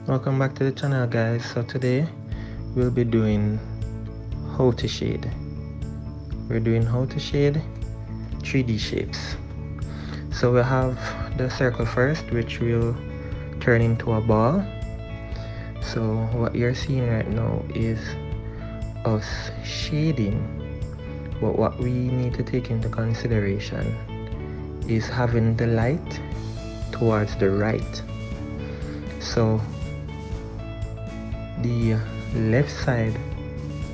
Welcome back to the channel, guys. So today we'll be doing how to shade. We're doing how to shade 3D shapes. So we have the circle first, which will turn into a ball. So what you're seeing right now is us shading, but what we need to take into consideration is having the light towards the right. So the left side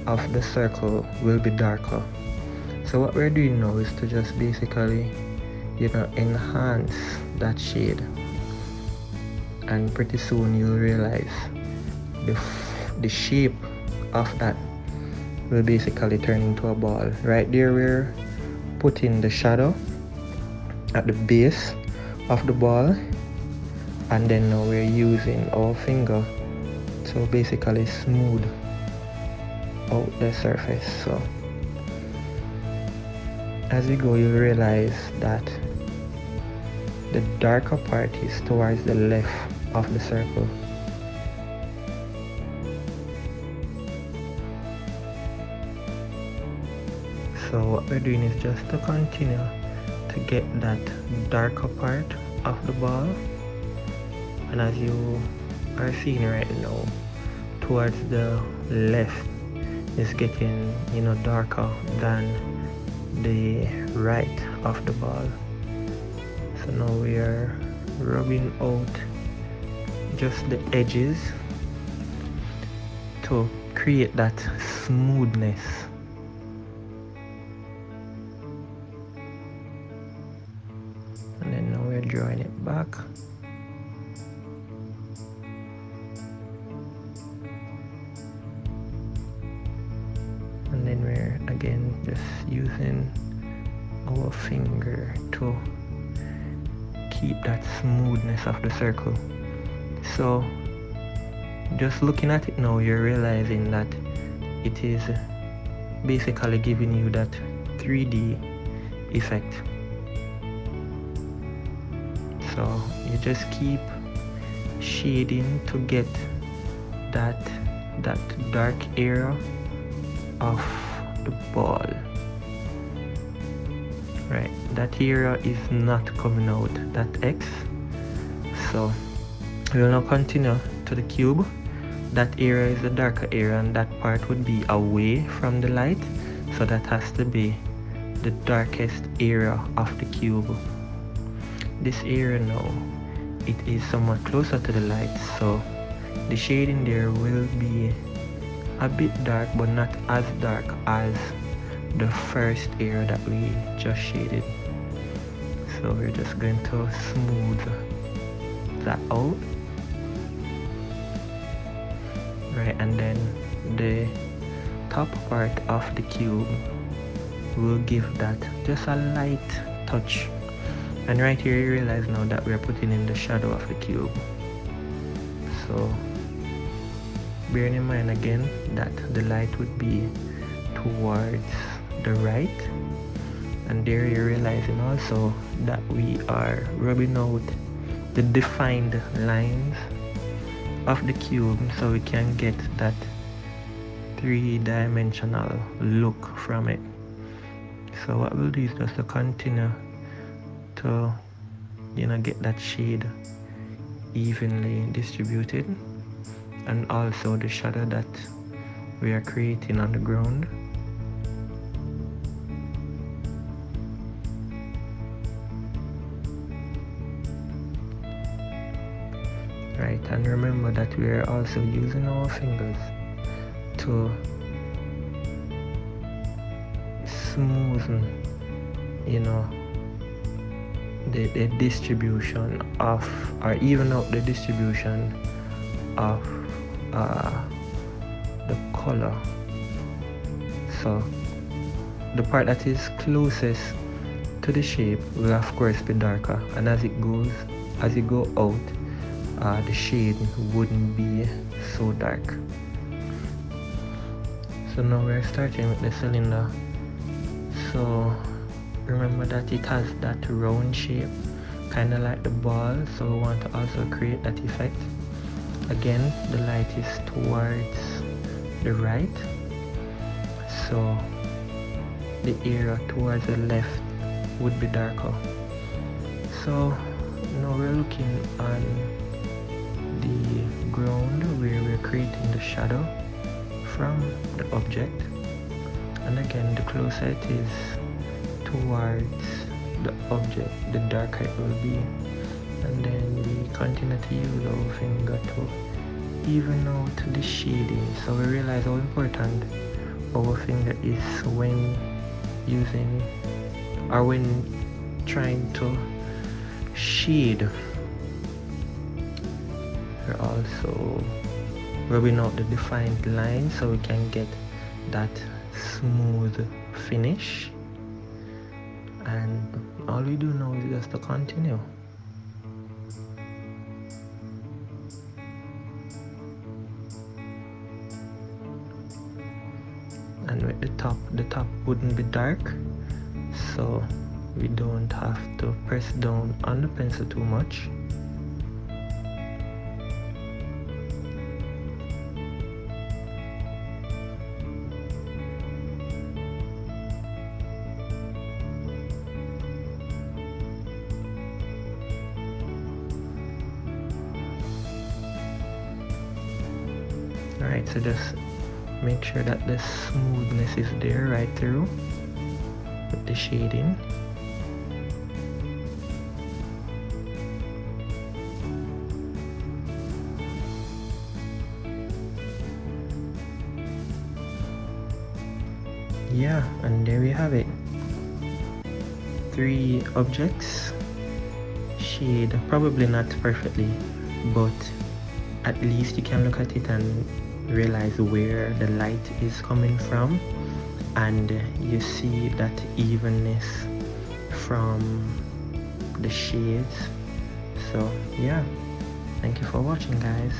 of the circle will be darker. So what we're doing now is to just basically enhance that shade, and pretty soon you'll realize the shape of that will basically turn into a ball. Right there we're putting the shadow at the base of the ball, and then now we're using our finger to basically smooth out the surface. So as we go, you'll realize that the darker part is towards the left of the circle. So what we're doing is just to continue to get that darker part of the ball, and as you are seeing right now, towards the left is getting darker than the right of the ball. So now we are rubbing out just the edges to create that smoothness. And then now we're drawing it back. And then we're again just using our finger to keep that smoothness of the circle. So just looking at it now, you're realizing that it is basically giving you that 3D effect. So you just keep shading to get that dark area of the ball. Right, that area is not coming out, that X. So we will now continue to the cube. That area is the darker area, and that part would be away from the light, so that has to be the darkest area of the cube. This area now, it is somewhat closer to the light, so the shading there will be a bit dark, but not as dark as the first area that we just shaded. So we're just going to smooth that out. Right, and then the top part of the cube will give that just a light touch. And right here you realize now that we're putting in the shadow of the cube. So bearing in mind again that the light would be towards the right, and there you're realizing also that we are rubbing out the defined lines of the cube so we can get that three-dimensional look from it. So what we'll do is just to continue to get that shade evenly distributed, and also the shadow that we are creating on the ground. Right, and remember that we are also using our fingers to smoothen the distribution of, or even out the distribution of the color. So the part that is closest to the shape will of course be darker, and as you go out, the shade wouldn't be so dark. So now we're starting with the cylinder. So remember that it has that round shape, kind of like the ball, so we want to also create that effect. Again, the light is towards the right, so the area towards the left would be darker. So now we're looking on the ground where we're creating the shadow from the object, and again, the closer it is towards the object, the darker it will be. And then we continue to use our finger to even out the shading, so we realize how important our finger is when using or when trying to shade. We're also rubbing out the defined line so we can get that smooth finish, and all we do now is just to continue. And with the top wouldn't be dark, so we don't have to press down on the pencil too much. Alright, so just make sure that the smoothness is there right through with the shading. Yeah, and there we have it. 3 objects, shade, probably not perfectly, but at least you can look at it and realize where the light is coming from, and you see that evenness from the shades. So yeah, thank you for watching, guys.